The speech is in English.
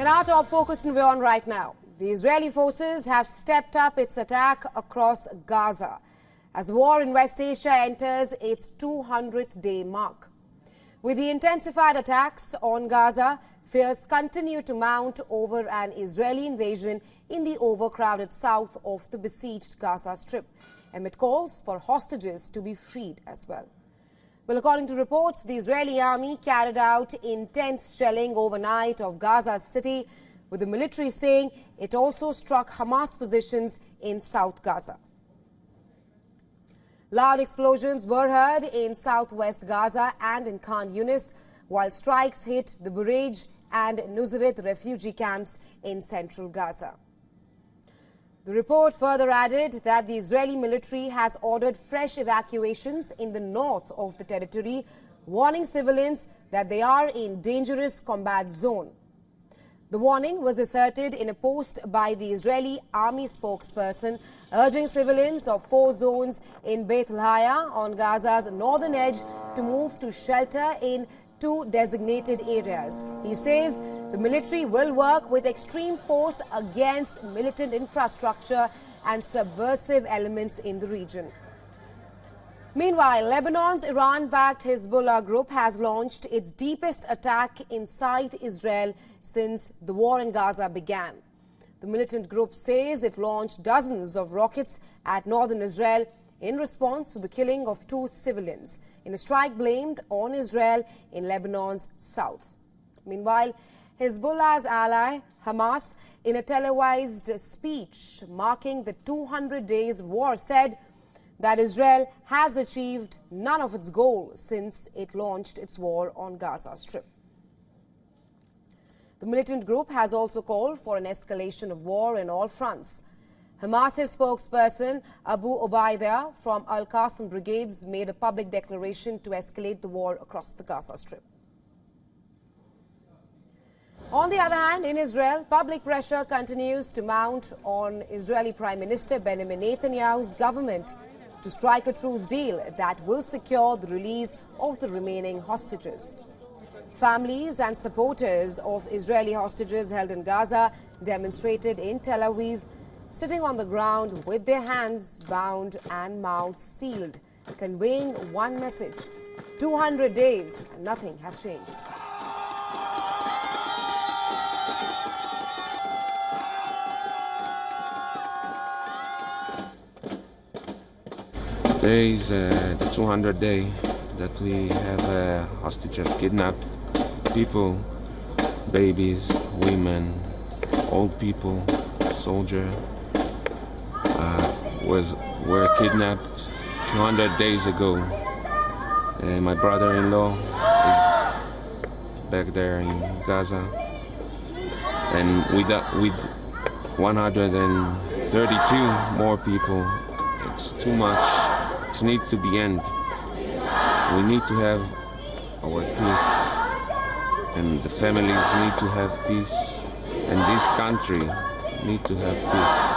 And our top focus in WION right now. The Israeli forces have stepped up its attack across Gaza as the war in West Asia enters its 200th day mark. With the intensified attacks on Gaza, fears continue to mount over an Israeli invasion in the overcrowded south of the besieged Gaza Strip, amid calls for hostages to be freed as well. Well, according to reports, the Israeli army carried out intense shelling overnight of Gaza City, with the military saying it also struck Hamas positions in South Gaza. Loud explosions were heard in southwest Gaza and in Khan Yunis, while strikes hit the Bureij and Nusret refugee camps in central Gaza. The report further added that the Israeli military has ordered fresh evacuations in the north of the territory, warning civilians that they are in dangerous combat zone. The warning was asserted in a post by the Israeli army spokesperson, urging civilians of 4 zones in Beit Lahaya on Gaza's northern edge to move to shelter in 2 designated areas. He says the military will work with extreme force against militant infrastructure and subversive elements in the region. Meanwhile, Lebanon's Iran-backed Hezbollah group has launched its deepest attack inside Israel since the war in Gaza began. The militant group says it launched dozens of rockets at northern Israel in response to the killing of 2 civilians in a strike blamed on Israel in Lebanon's south. Meanwhile, Hezbollah's ally, Hamas, in a televised speech marking the 200 days of war, said that Israel has achieved none of its goals since it launched its war on Gaza Strip. The militant group has also called for an escalation of war in all fronts. Hamas's spokesperson Abu Ubaidah from Al-Qassam brigades made a public declaration to escalate the war across the Gaza Strip. On the other hand, in Israel, public pressure continues to mount on Israeli Prime Minister Benjamin Netanyahu's government to strike a truce deal that will secure the release of the remaining hostages. Families and supporters of Israeli hostages held in Gaza demonstrated in Tel Aviv, sitting on the ground with their hands bound and mouths sealed, conveying one message: 200 days and nothing has changed. Today is the 200th day that we have hostages kidnapped. People, babies, women, old people, soldiers were kidnapped 200 days ago. My brother-in-law is back there in Gaza, and with 132 more people, it's too much. It needs to be end. We need to have our peace, and the families need to have peace, and this country need to have peace.